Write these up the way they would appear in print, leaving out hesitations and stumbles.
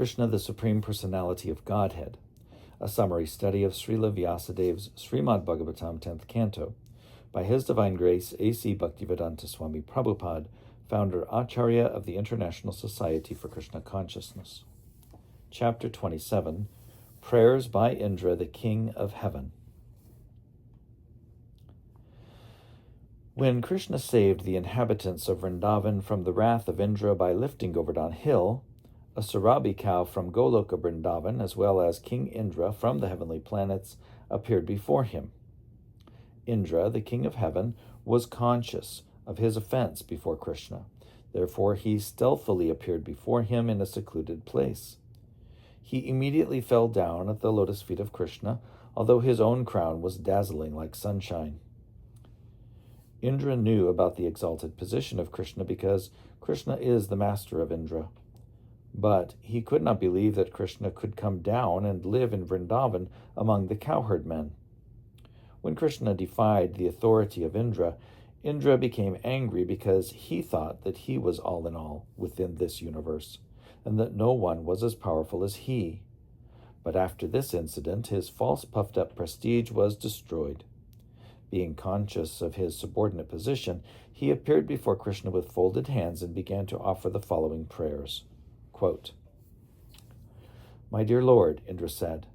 Krishna, the Supreme Personality of Godhead, a summary study of Srila Vyasadev's Srimad Bhagavatam 10th Canto, by His Divine Grace A.C. Bhaktivedanta Swami Prabhupada, founder Acharya of the International Society for Krishna Consciousness. Chapter 27, Prayers by Indra, the King of Heaven. When Krishna saved the inhabitants of Vrindavan from the wrath of Indra by lifting Govardhan Hill, a Sarabi cow from Goloka Vrindavan, as well as King Indra from the heavenly planets, appeared before him. Indra, the king of heaven, was conscious of his offense before Krishna. Therefore, he stealthily appeared before him in a secluded place. He immediately fell down at the lotus feet of Krishna, although his own crown was dazzling like sunshine. Indra knew about the exalted position of Krishna because Krishna is the master of Indra. But he could not believe that Krishna could come down and live in Vrindavan among the cowherd men. When Krishna defied the authority of Indra, Indra became angry because he thought that he was all in all within this universe, and that no one was as powerful as he. But after this incident, his false puffed-up prestige was destroyed. Being conscious of his subordinate position, he appeared before Krishna with folded hands and began to offer the following prayers. Quote, "My dear Lord," Indra said,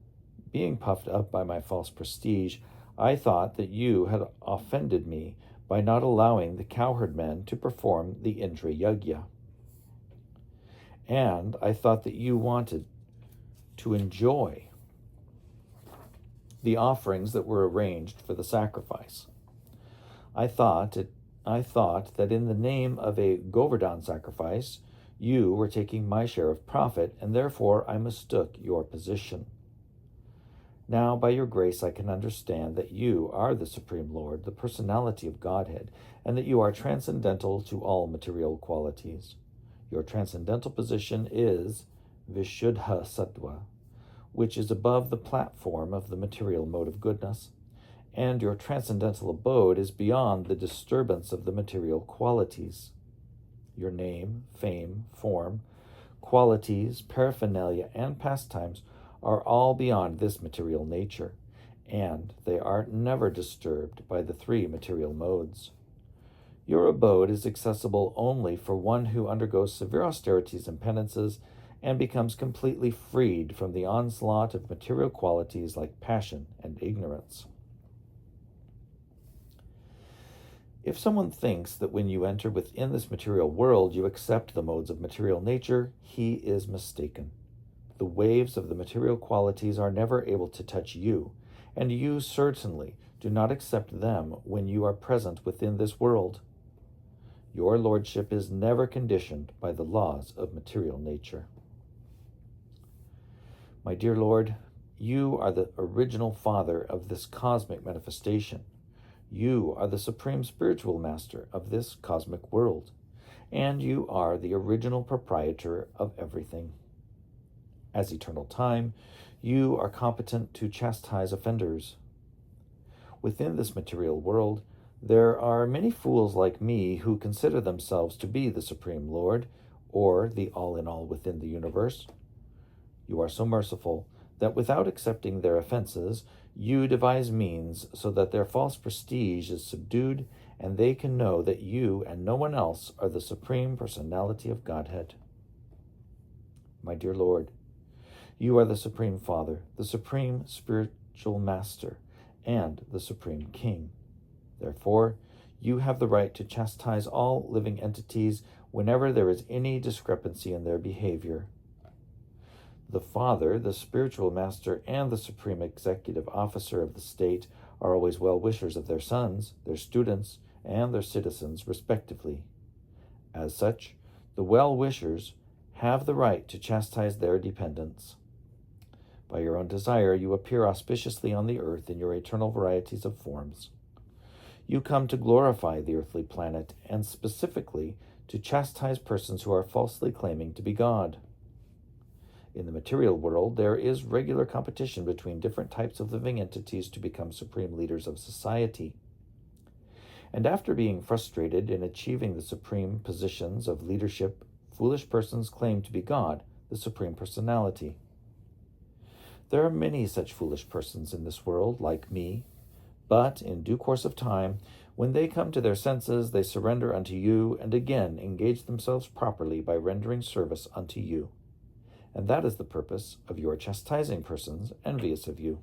"being puffed up by my false prestige, I thought that you had offended me by not allowing the cowherd men to perform the Indra Yajna. And I thought that you wanted to enjoy the offerings that were arranged for the sacrifice. I thought that in the name of a Govardhan sacrifice, you were taking my share of profit, and therefore I mistook your position. Now, by your grace, I can understand that you are the Supreme Lord, the personality of Godhead, and that you are transcendental to all material qualities. Your transcendental position is Vishuddha Sattva, which is above the platform of the material mode of goodness, and your transcendental abode is beyond the disturbance of the material qualities. Your name, fame, form, qualities, paraphernalia, and pastimes are all beyond this material nature, and they are never disturbed by the three material modes. Your abode is accessible only for one who undergoes severe austerities and penances and becomes completely freed from the onslaught of material qualities like passion and ignorance. If someone thinks that when you enter within this material world you accept the modes of material nature, he is mistaken. The waves of the material qualities are never able to touch you, and you certainly do not accept them when you are present within this world. Your lordship is never conditioned by the laws of material nature. My dear Lord, you are the original father of this cosmic manifestation. You are the supreme spiritual master of this cosmic world, and you are the original proprietor of everything. As eternal time, you are competent to chastise offenders. Within this material world, there are many fools like me who consider themselves to be the Supreme Lord, or the all-in-all within the universe. You are so merciful that without accepting their offenses, you devise means so that their false prestige is subdued and they can know that you and no one else are the Supreme Personality of Godhead. My dear Lord, you are the Supreme Father, the Supreme Spiritual Master, and the Supreme King. Therefore, you have the right to chastise all living entities whenever there is any discrepancy in their behavior. The Father, the Spiritual Master, and the Supreme Executive Officer of the state are always well-wishers of their sons, their students, and their citizens, respectively. As such, the well-wishers have the right to chastise their dependents. By your own desire, you appear auspiciously on the earth in your eternal varieties of forms. You come to glorify the earthly planet, and specifically to chastise persons who are falsely claiming to be God. In the material world, there is regular competition between different types of living entities to become supreme leaders of society. And after being frustrated in achieving the supreme positions of leadership, foolish persons claim to be God, the Supreme Personality. There are many such foolish persons in this world, like me, but in due course of time, when they come to their senses, they surrender unto you and again engage themselves properly by rendering service unto you. And that is the purpose of your chastising persons envious of you.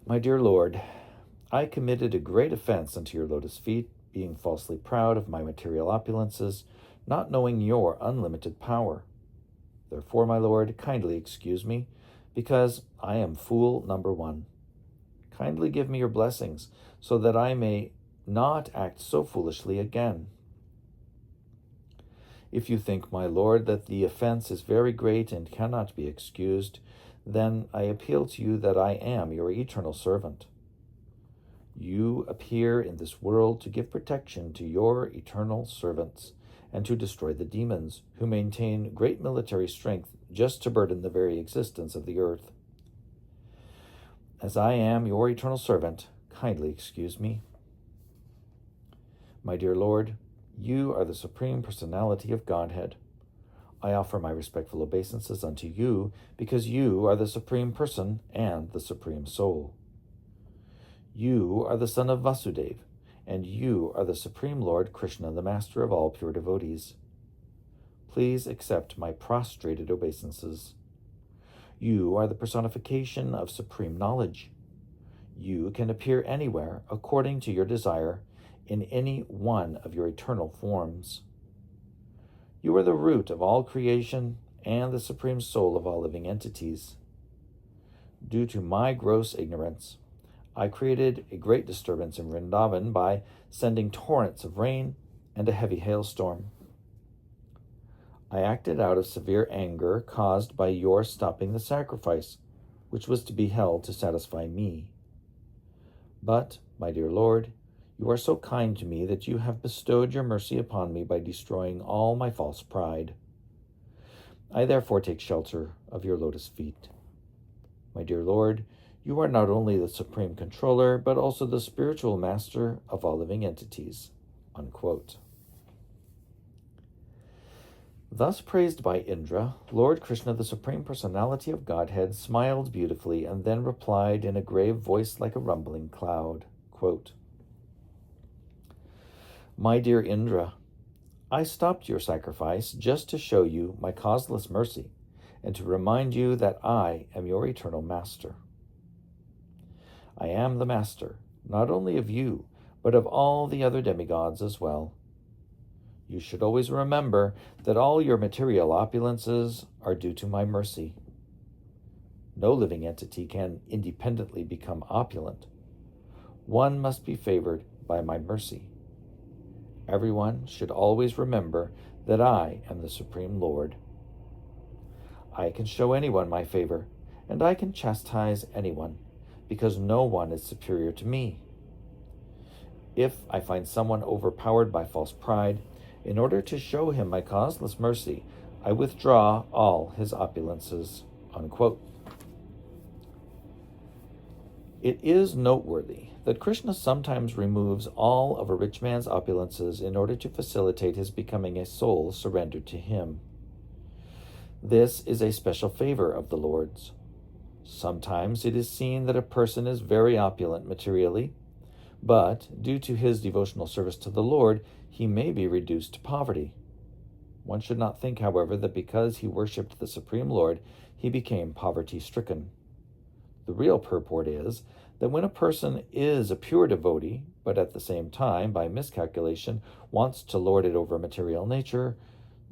My dear Lord, I committed a great offense unto your lotus feet, being falsely proud of my material opulences, not knowing your unlimited power. Therefore, my Lord, kindly excuse me, because I am fool number one. Kindly give me your blessings, so that I may not act so foolishly again. If you think, my Lord, that the offense is very great and cannot be excused, then I appeal to you that I am your eternal servant. You appear in this world to give protection to your eternal servants and to destroy the demons, who maintain great military strength just to burden the very existence of the earth. As I am your eternal servant, kindly excuse me. My dear Lord, you are the Supreme Personality of Godhead. I offer my respectful obeisances unto you, because you are the Supreme Person and the Supreme Soul. You are the son of Vasudeva, and you are the Supreme Lord Krishna, the master of all pure devotees. Please accept my prostrated obeisances. You are the personification of supreme knowledge. You can appear anywhere according to your desire, in any one of your eternal forms. You are the root of all creation and the supreme soul of all living entities. Due to my gross ignorance, I created a great disturbance in Vrindavan by sending torrents of rain and a heavy hailstorm. I acted out of severe anger caused by your stopping the sacrifice, which was to be held to satisfy me. But, my dear Lord, you are so kind to me that you have bestowed your mercy upon me by destroying all my false pride. I therefore take shelter of your lotus feet. My dear Lord, you are not only the supreme controller, but also the spiritual master of all living entities." Unquote. Thus praised by Indra, Lord Krishna, the Supreme Personality of Godhead, smiled beautifully and then replied in a grave voice like a rumbling cloud, quote, "My dear Indra, I stopped your sacrifice just to show you my causeless mercy and to remind you that I am your eternal master. I am the master, not only of you, but of all the other demigods as well. You should always remember that all your material opulences are due to my mercy. No living entity can independently become opulent. One must be favored by my mercy. Everyone should always remember that I am the Supreme Lord. I can show anyone my favor, and I can chastise anyone, because no one is superior to me. If I find someone overpowered by false pride, in order to show him my causeless mercy, I withdraw all his opulences." Unquote. It is noteworthy that Krishna sometimes removes all of a rich man's opulences in order to facilitate his becoming a soul surrendered to him. This is a special favor of the Lord's. Sometimes it is seen that a person is very opulent materially, but due to his devotional service to the Lord, he may be reduced to poverty. One should not think, however, that because he worshipped the Supreme Lord, he became poverty-stricken. The real purport is that when a person is a pure devotee, but at the same time, by miscalculation, wants to lord it over material nature,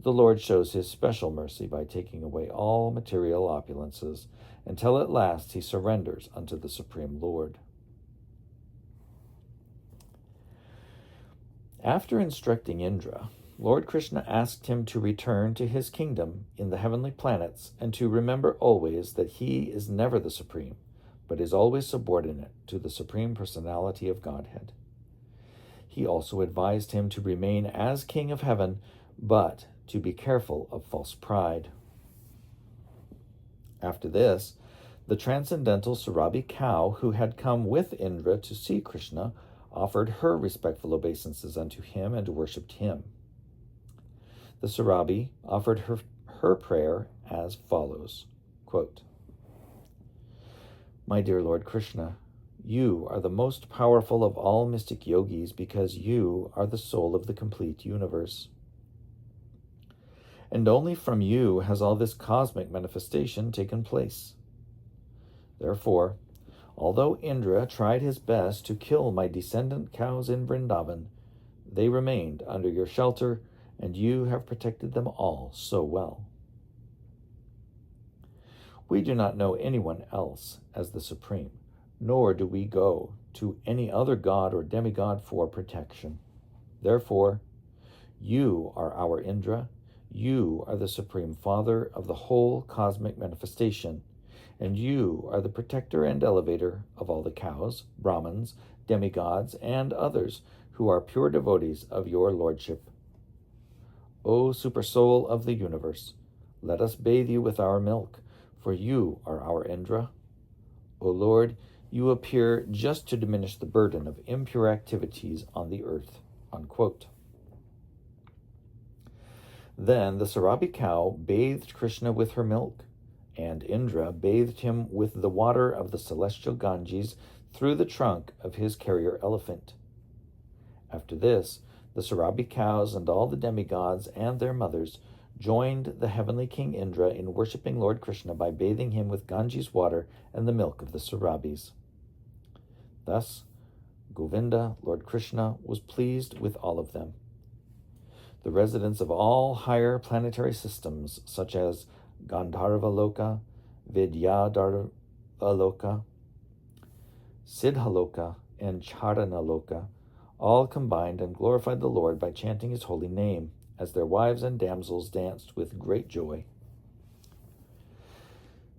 the Lord shows his special mercy by taking away all material opulences, until at last he surrenders unto the Supreme Lord. After instructing Indra, Lord Krishna asked him to return to his kingdom in the heavenly planets and to remember always that he is never the supreme, but is always subordinate to the Supreme Personality of Godhead. He also advised him to remain as king of heaven, but to be careful of false pride. After this, the transcendental Surabi cow, who had come with Indra to see Krishna, offered her respectful obeisances unto him and worshipped him. The Sarabi offered her prayer as follows, quote, My dear Lord Krishna, you are the most powerful of all mystic yogis because you are the soul of the complete universe. And only from you has all this cosmic manifestation taken place. Therefore, although Indra tried his best to kill my descendant cows in Vrindavan, they remained under your shelter, and you have protected them all so well. We do not know anyone else as the Supreme, nor do we go to any other god or demigod for protection. Therefore, you are our Indra, you are the Supreme Father of the whole cosmic manifestation, and you are the protector and elevator of all the cows, Brahmins, demigods, and others who are pure devotees of your lordship. O super soul of the universe, let us bathe you with our milk, for you are our Indra. O Lord, you appear just to diminish the burden of impure activities on the earth. Unquote. Then the Sarabi cow bathed Krishna with her milk, and Indra bathed him with the water of the celestial Ganges through the trunk of his carrier elephant. After this, the Sarabi cows and all the demigods and their mothers joined the heavenly King Indra in worshipping Lord Krishna by bathing him with Ganges water and the milk of the Sarabis. Thus, Govinda, Lord Krishna, was pleased with all of them. The residents of all higher planetary systems, such as Gandharva-loka, Vidyadharva-loka, Siddhaloka, and Charana-loka, all combined and glorified the Lord by chanting his holy name, as their wives and damsels danced with great joy.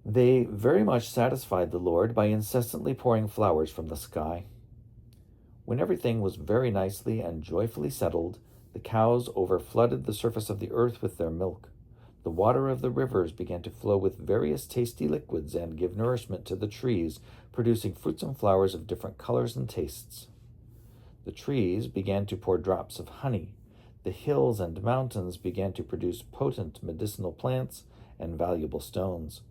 They very much satisfied the Lord by incessantly pouring flowers from the sky. When everything was very nicely and joyfully settled, the cows overflooded the surface of the earth with their milk. The water of the rivers began to flow with various tasty liquids and give nourishment to the trees, producing fruits and flowers of different colors and tastes. The trees began to pour drops of honey. The hills and mountains began to produce potent medicinal plants and valuable stones.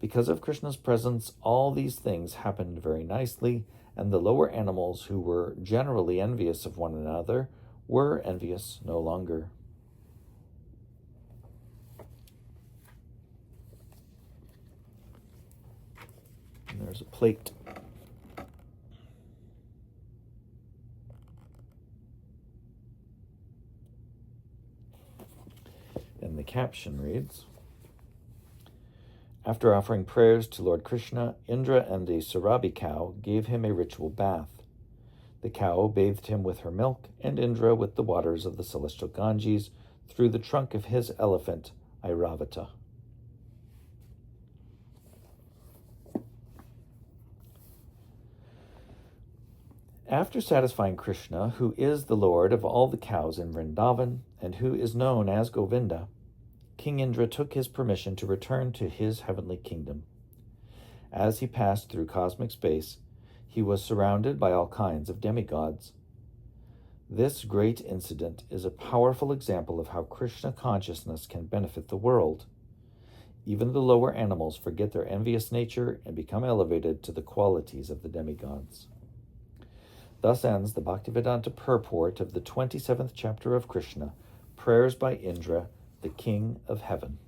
Because of Krishna's presence, all these things happened very nicely, and the lower animals, who were generally envious of one another, were envious no longer. And there's a plate. And the caption reads, After offering prayers to Lord Krishna, Indra and the Sarabi cow gave him a ritual bath. The cow bathed him with her milk, and Indra with the waters of the celestial Ganges through the trunk of his elephant, Airavata. After satisfying Krishna, who is the Lord of all the cows in Vrindavan, and who is known as Govinda, King Indra took his permission to return to his heavenly kingdom. As he passed through cosmic space, he was surrounded by all kinds of demigods. This great incident is a powerful example of how Krishna consciousness can benefit the world. Even the lower animals forget their envious nature and become elevated to the qualities of the demigods. Thus ends the Bhaktivedanta purport of the 27th chapter of Krishna, Prayers by Indra, the King of Heaven.